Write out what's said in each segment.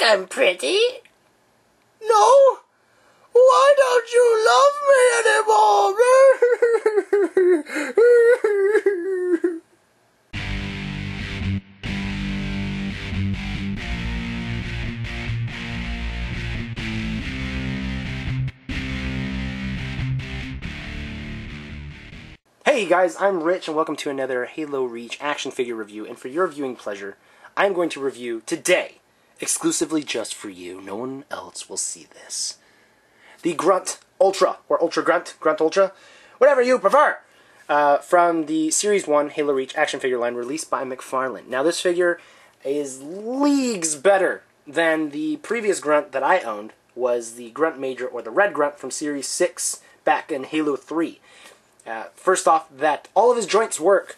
I'm pretty. No? Why don't you love me anymore? Hey guys, I'm Rich and welcome to another Halo Reach action figure review, and for your viewing pleasure, I'm going to review today, exclusively just for you, no one else will see this, the Grunt Ultra, or Ultra Grunt, Grunt Ultra, whatever you prefer, from the Series 1 Halo Reach action figure line released by McFarlane. Now this figure is leagues better than the previous Grunt that I owned, was the Grunt Major, or the Red Grunt from Series 6 back in Halo 3. First off, that all of his joints work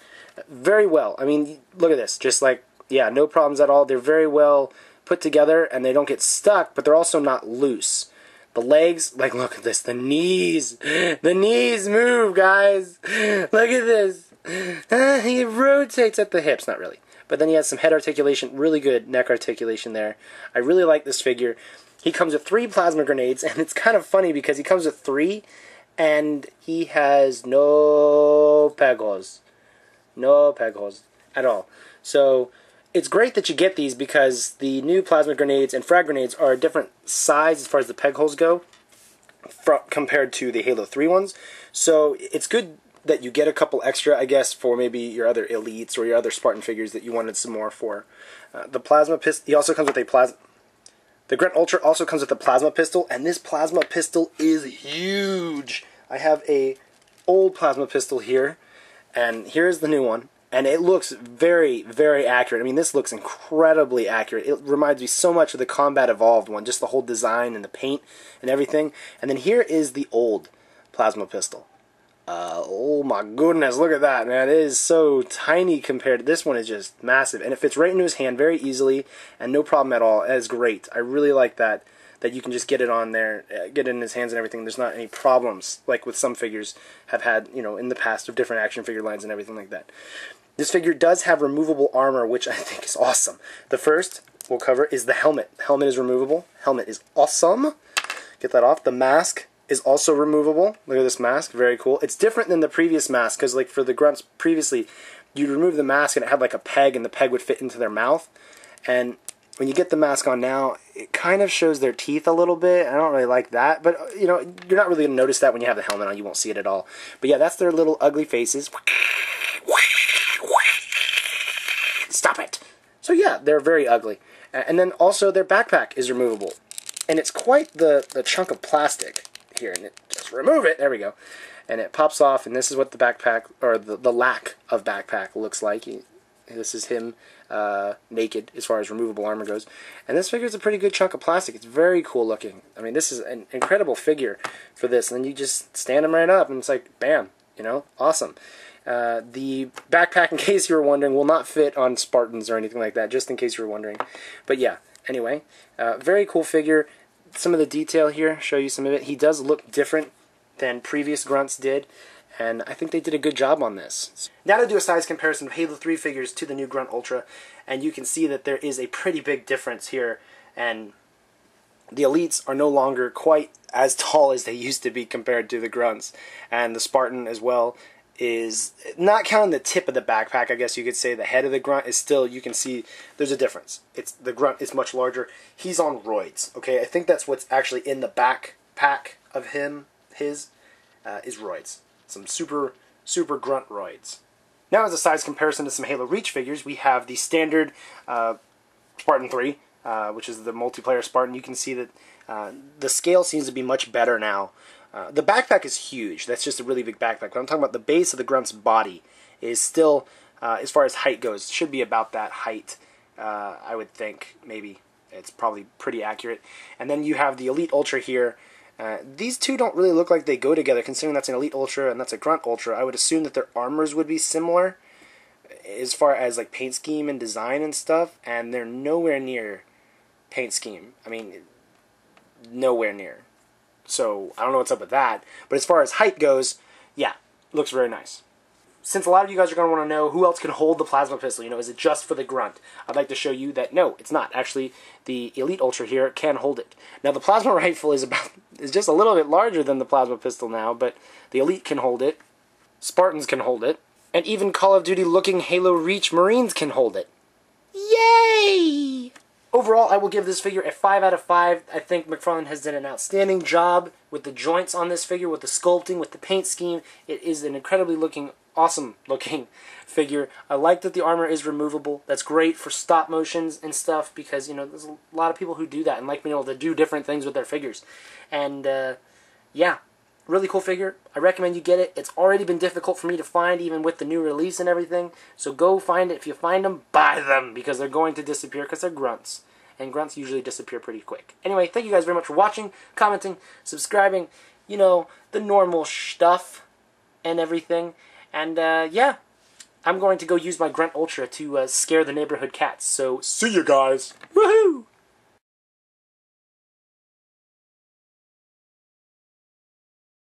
very well. I mean, look at this. Just like, yeah, no problems at all. They're very well put together, and they don't get stuck, but they're also not loose. The legs, like, look at this. The knees. The knees move, guys. Look at this. He rotates at the hips. Not really. But then he has some head articulation. Really good neck articulation there. I really like this figure. He comes with 3 plasma grenades, and it's kind of funny because he comes with 3, and he has no peg holes. No peg holes at all. So it's great that you get these because the new plasma grenades and frag grenades are a different size as far as the peg holes go compared to the Halo 3 ones. So it's good that you get a couple extra, I guess, for maybe your other elites or your other Spartan figures that you wanted some more for. The plasma pistol, he also comes with a plasma... The Grunt Ultra also comes with a plasma pistol, and this plasma pistol is huge. I have a old plasma pistol here, and here's the new one, and it looks very, very accurate. I mean, this looks incredibly accurate. It reminds me so much of the Combat Evolved one, just the whole design and the paint and everything. And then here is the old plasma pistol. Oh my goodness, look at that, man. It is so tiny compared to this one. Is just massive, and it fits right into his hand very easily and no problem at all. It is great. I really like that you can just get it on there, get it in his hands and everything. There's not any problems like with some figures have had, you know, in the past of different action figure lines and everything like that. This figure does have removable armor, which I think is awesome. The first we'll cover is the helmet. The helmet is removable. Helmet is awesome. Get that off. The mask is also removable. Look at this mask, very cool. It's different than the previous mask because, like, for the Grunts previously, you'd remove the mask and it had like a peg, and the peg would fit into their mouth. And when you get the mask on now, it kind of shows their teeth a little bit. I don't really like that, but you know, you're not really gonna notice that when you have the helmet on. You won't see it at all. But yeah, that's their little ugly faces. Stop it. So yeah, they're very ugly. And then also their backpack is removable, and it's quite the chunk of plastic here, and it just remove it, there we go, and it pops off, and this is what the backpack, or the lack of backpack looks like. This is him naked as far as removable armor goes, and this figure is a pretty good chunk of plastic. It's very cool looking. I mean, this is an incredible figure for this, and then you just stand him right up and it's like bam, you know, awesome. The backpack, in case you were wondering, will not fit on Spartans or anything like that, just in case you were wondering. But yeah, anyway, very cool figure. Some of the detail here, show you some of it. He does look different than previous Grunts did, and I think they did a good job on this. Now to do a size comparison of Halo 3 figures to the new Grunt Ultra, and you can see that there is a pretty big difference here, and the elites are no longer quite as tall as they used to be compared to the Grunts, and the Spartan as well is, not counting the tip of the backpack, I guess you could say, the head of the Grunt is still, you can see there's a difference. The Grunt is much larger. He's on roids, okay? I think that's what's actually in the backpack of his is roids. Some super Grunt roids. Now as a size comparison to some Halo Reach figures, we have the standard Spartan 3, which is the multiplayer Spartan. You can see that the scale seems to be much better now. The backpack is huge. That's just a really big backpack. But I'm talking about the base of the Grunt's body is still, as far as height goes, should be about that height, I would think. Maybe. It's probably pretty accurate. And then you have the Elite Ultra here. These two don't really look like they go together, considering that's an Elite Ultra and that's a Grunt Ultra. I would assume that their armors would be similar as far as like paint scheme and design and stuff, and they're nowhere near paint scheme. I mean, nowhere near. So I don't know what's up with that. But as far as height goes, yeah, looks very nice. since a lot of you guys are going to want to know who else can hold the plasma pistol, you know, is it just for the Grunt? I'd like to show you that no, it's not. Actually, the Elite Ultra here can hold it. Now, the plasma rifle is just a little bit larger than the plasma pistol now, but the Elite can hold it, Spartans can hold it, and even Call of Duty-looking Halo Reach Marines can hold it. Yay! Overall, I will give this figure a 5 out of 5. I think McFarlane has done an outstanding job with the joints on this figure, with the sculpting, with the paint scheme. It is an incredibly awesome looking figure. I like that the armor is removable. That's great for stop motions and stuff because, you know, there's a lot of people who do that and like being able to do different things with their figures. And, yeah, really cool figure. I recommend you get it. It's already been difficult for me to find, even with the new release and everything. So go find it. If you find them, buy them because they're going to disappear because they're Grunts. And Grunts usually disappear pretty quick. Anyway, thank you guys very much for watching, commenting, subscribing, you know, the normal stuff and everything. And, yeah, I'm going to go use my Grunt Ultra to scare the neighborhood cats. So, see you guys. Woohoo!